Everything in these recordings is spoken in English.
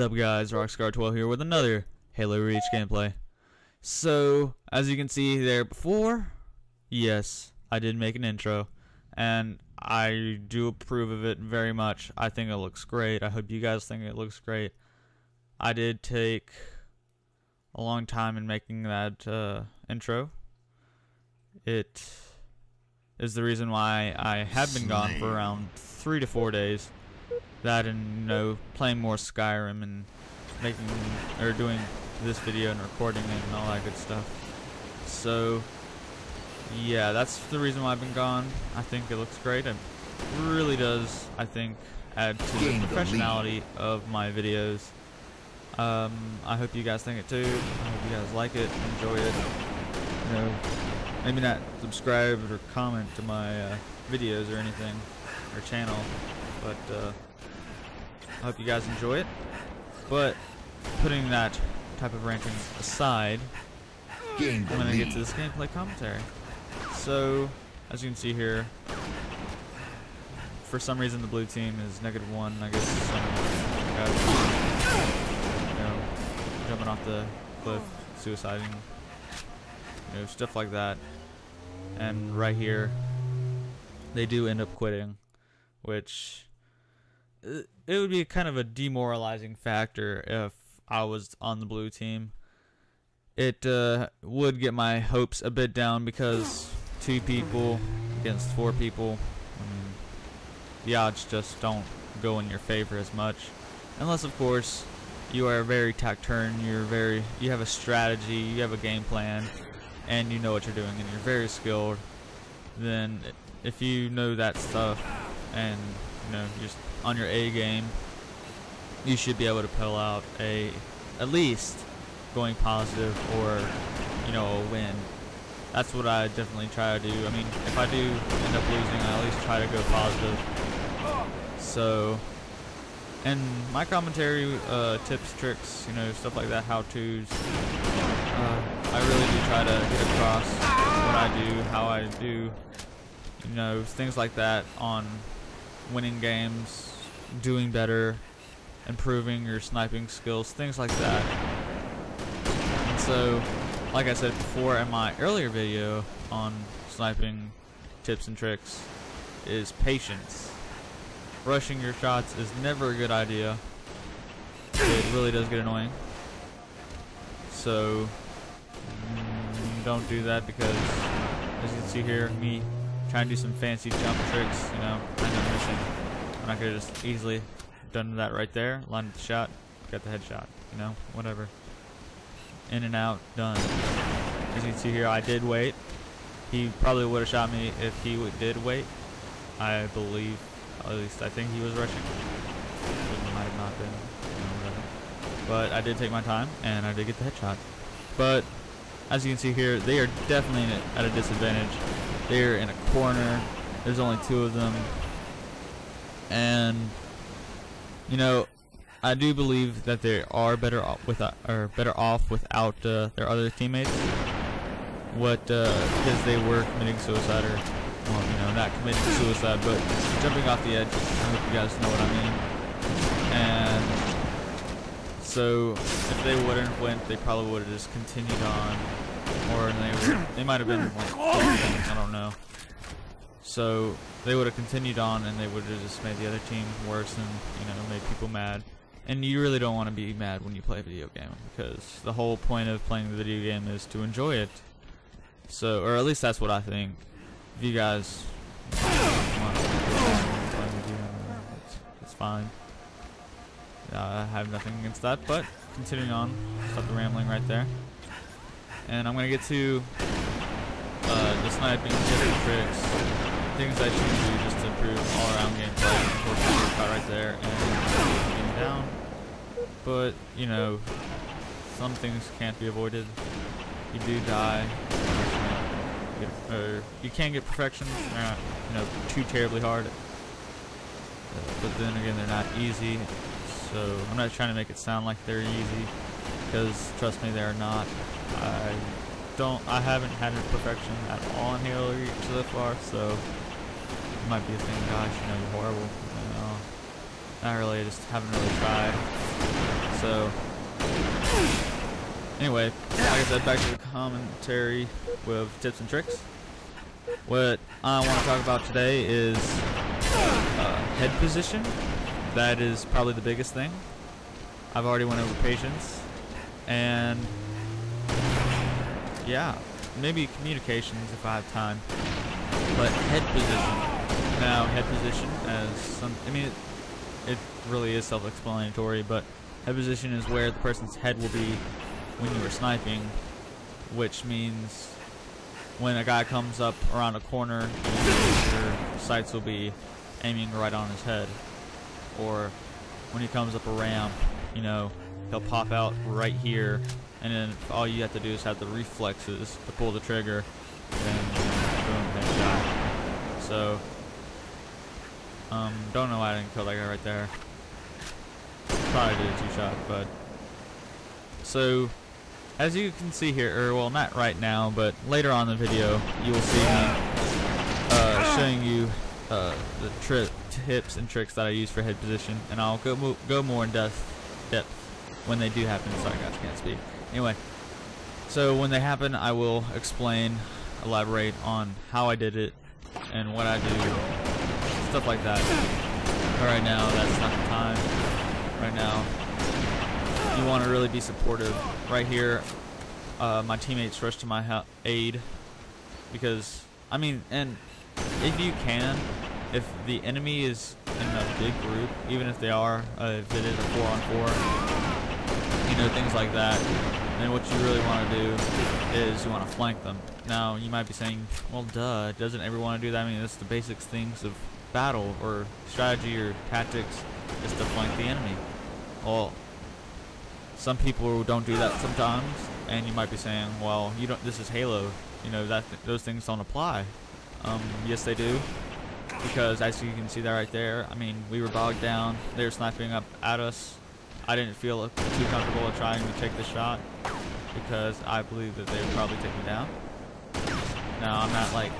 up, guys? Rockscar12 here with another Halo Reach gameplay. So, as you can see there before, yes, I did make an intro, and I do approve of it very much. I think it looks great. I hope you guys think it looks great. I did take a long time in making that intro. It is the reason why I have been gone for around 3 to 4 days. That and, you know, playing more Skyrim and making or doing this video and recording it and all that good stuff. So yeah, that's the reason why I've been gone. I think it looks great. It really does, I think, add to the professionality of my videos. I hope you guys think it too. I hope you guys like it, enjoy it. You know, maybe not subscribe or comment to my videos or anything, or channel, but I hope you guys enjoy it. But putting that type of ranting aside, I'm gonna get to this gameplay commentary. So, as you can see here, for some reason the blue team is -1. I guess some guys, you know, jumping off the cliff, suiciding, you know, stuff like that. And right here, they do end up quitting, which it would be kind of a demoralizing factor if I was on the blue team. It would get my hopes a bit down because 2 people against 4 people, I mean, the odds just don't go in your favor as much, unless of course you are very tact-turn, you have a strategy, you have a game plan, and you know what you're doing, and you're very skilled. Then if you know that stuff and, you know, you're just on your A game, you should be able to pull out at least going positive, or, you know, a win. That's what I definitely try to do. I mean, if I do end up losing, I at least try to go positive. So, and my commentary, tips, tricks, you know, stuff like that, how-tos, I really do try to get across what I do, how I do, you know, things like that on winning games, doing better, improving your sniping skills, things like that. And so, like I said before in my earlier video on sniping tips and tricks, is patience. Rushing your shots is never a good idea. It really does get annoying. So don't do that, because as you can see here, me trying to do some fancy jump tricks, you know, I end up missing. And I could have just easily done that right there, lined up the shot, got the headshot, you know, whatever. In and out, done. As you can see here, I did wait. He probably would have shot me if he did wait. I believe, at least I think he was rushing. It might have not been, you know, whatever. But I did take my time, and I did get the headshot. But as you can see here, they are definitely at a disadvantage. They're in a corner. There's only 2 of them. And, you know, I do believe that they are better off without their other teammates. Because they were committing suicide, or, well, you know, not committing suicide, but jumping off the edge. I hope you guys know what I mean. And so, if they wouldn't have went, they probably would have just continued on, or they might have been like, I don't know. So they would have continued on, and they would have just made the other team worse, and, you know, made people mad. And you really don't want to be mad when you play a video game, because the whole point of playing the video game is to enjoy it. So, or at least that's what I think. If you guys want to play a video game, it's fine. I have nothing against that, but continuing on, stop the rambling right there. And I'm going to get to the sniping tips and tricks, things I should do just to improve all-around gameplay. Unfortunately, caught right there and getting down. But, you know, some things can't be avoided. You do die, or you can get perfection. They're not, you know, too terribly hard. But then again, they're not easy. So I'm not trying to make it sound like they're easy, because trust me, they're not. I haven't had a perfection at all in Halo Reach so far, so it might be a thing, gosh, you know, you're horrible. Not really, I just haven't really tried. So, anyway, like I said, back to the commentary with tips and tricks. What I want to talk about today is head position. That is probably the biggest thing. I've already went over patience, and yeah, maybe communications if I have time. But head position. Now, head position, it really is self-explanatory, but head position is where the person's head will be when you are sniping, which means when a guy comes up around a corner, your sights will be aiming right on his head. Or when he comes up a ramp, you know, he'll pop out right here, and then all you have to do is have the reflexes to pull the trigger, and boom, headshot. So, don't know why I didn't kill that guy right there. Probably did a 2-shot, but so as you can see here, or well, not right now, but later on in the video, you will see me showing you the tips and tricks that I use for head position, and I'll go more in depth when they do happen. Sorry guys, can't speak. Anyway, so when they happen, I will elaborate on how I did it and what I do, stuff like that. But right now, that's not the time. Right now, you want to really be supportive. Right here, my teammates rush to my aid because, I mean, and if you can, if the enemy is in a big group, even if they are, if it is a 4-on-4, you know, things like that, then what you really want to do is you want to flank them. Now, you might be saying, well, duh, doesn't everyone want to do that? I mean, that's the basic things of battle or strategy or tactics, is to flank the enemy. Well, some people don't do that sometimes, and you might be saying, well, you don't. This is Halo, you know, those things don't apply. Yes, they do, because as you can see that right there, I mean, we were bogged down. They were sniping up at us. I didn't feel too comfortable at trying to take the shot because I believe that they would probably take me down. Now, I'm not like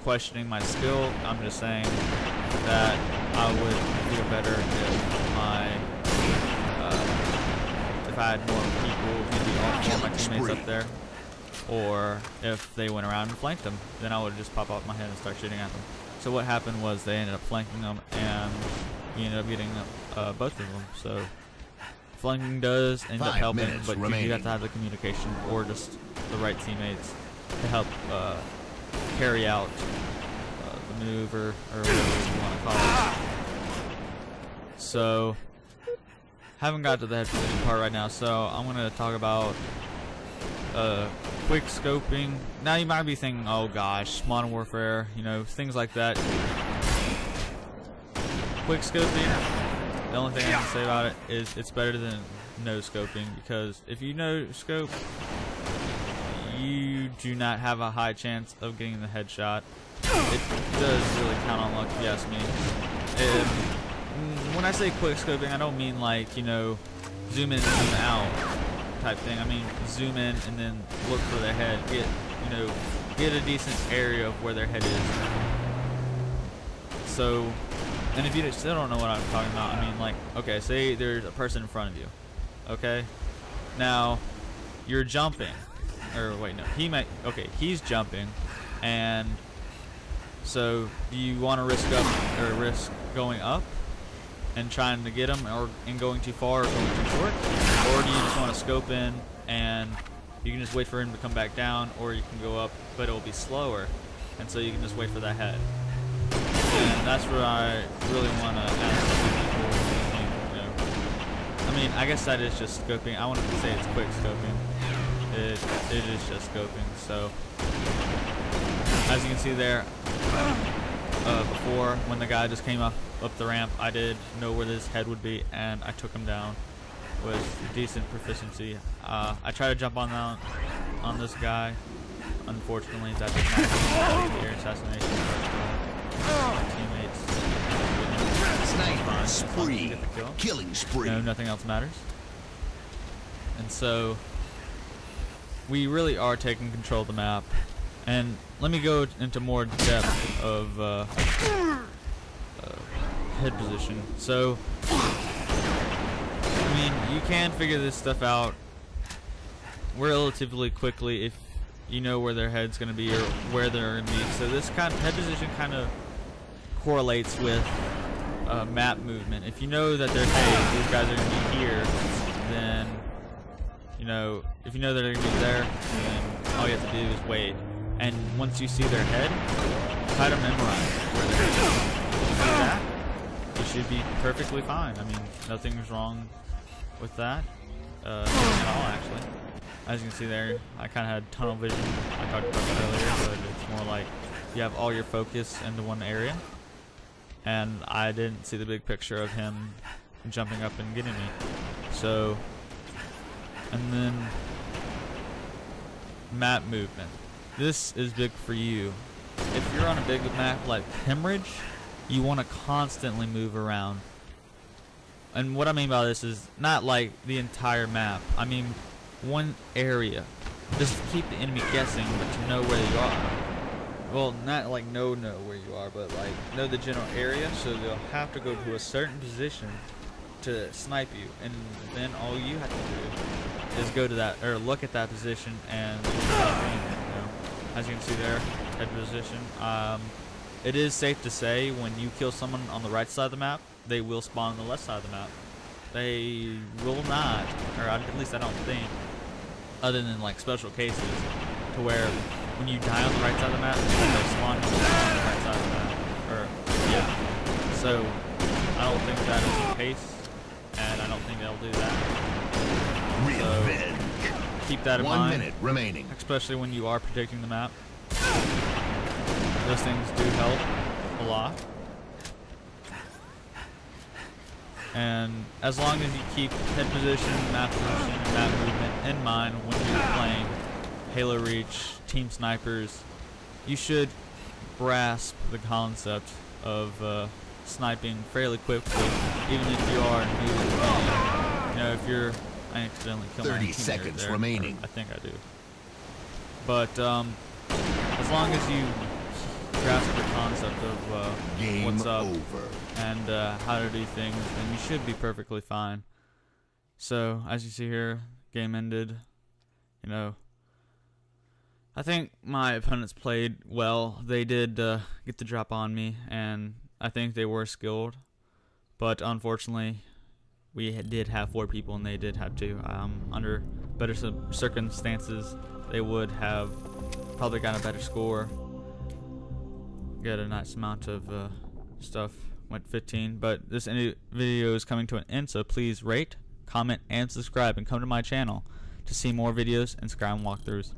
questioning my skill. I'm just saying that I would feel better if I had more people, maybe all 4 of my teammates up there, or if they went around and flanked them, then I would just pop off my head and start shooting at them. So what happened was they ended up flanking them, and we ended up getting both of them. So flanking does end up helping, but you do have to have the communication or just the right teammates to help carry out the maneuver, or whatever you want to call it. So, haven't got to the head position part right now, so I'm going to talk about quick scoping. Now you might be thinking, oh gosh, Modern Warfare, you know, things like that. Quick scoping, the only thing I can say about it is it's better than no scoping, because if you no scope, you do not have a high chance of getting the headshot. It does really count on luck, if you ask me. When I say quick scoping, I don't mean like, you know, zoom in and zoom out type thing. I mean zoom in and then look for their head. Get a decent area of where their head is. So, and if you still don't know what I'm talking about, I mean, like, okay, say there's a person in front of you. Okay, now you're jumping, or wait, no, he's jumping, and so do you want to risk going up and trying to get him, and going too far or going too short, or do you just want to scope in and you can just wait for him to come back down, or you can go up but it will be slower, and so you can just wait for that head. And that's what I really want to ask people. You know, I mean, I guess that is just scoping. I wanted to say it's quick scoping. It is just scoping. So as you can see there, before, when the guy just came up the ramp, I did know where his head would be, and I took him down with decent proficiency. I tried to jump on this guy. Unfortunately, that did not happen. The assassination. My teammates. Sniper spree. Killing spree. No, nothing else matters. And so we really are taking control of the map. And let me go into more depth of head position. So, I mean, you can figure this stuff out relatively quickly if you know where their head's going to be or where they're going to be. So this kind of head position kind of correlates with map movement. If you know that hey, these guys are going to be here, then if you know that they're going to be there, then all you have to do is wait. And once you see their head, try to memorize where their head is. If you do that, you should be perfectly fine. I mean, nothing's wrong with that at all, actually. As you can see there, I kind of had tunnel vision. I talked about that earlier, but it's more like you have all your focus into one area. And I didn't see the big picture of him jumping up and getting me. So, and then map movement. This is big for you. If you're on a big map like Hemorrhage, you want to constantly move around. And what I mean by this is not like the entire map. I mean one area. Just to keep the enemy guessing, but to know where you are. Well, not like know where you are, but like know the general area, so they'll have to go to a certain position to snipe you, and then all you have to do is go to that, or look at that position, and as you can see there, head position. It is safe to say when you kill someone on the right side of the map, they will spawn on the left side of the map. They will not, or at least I don't think, other than like special cases, to where when you die on the right side of the map, they spawn on the right side of the map. Or, yeah. So, I don't think that is the case, and I don't think they'll do that. Revenge. So, keep that in mind. 1 minute remaining. Especially when you are predicting the map. Those things do help a lot. And as long as you keep head position, map position, and map movement in mind when you're playing Halo Reach, Team Snipers, you should grasp the concept of sniping fairly quickly, even if you are new to the game. If you're, I accidentally killed my 30 teammate seconds there, remaining. I think I do. But as long as you grasp the concept of what's up and how to do things, then you should be perfectly fine. So as you see here, game ended. I think my opponents played well. They did get the drop on me, and I think they were skilled. But unfortunately, we did have 4 people, and they did have 2. Under better circumstances, they would have probably gotten a better score. Get a nice amount of stuff. Went 15. But this video is coming to an end, so please rate, comment, and subscribe, and come to my channel to see more videos and Skyrim walkthroughs.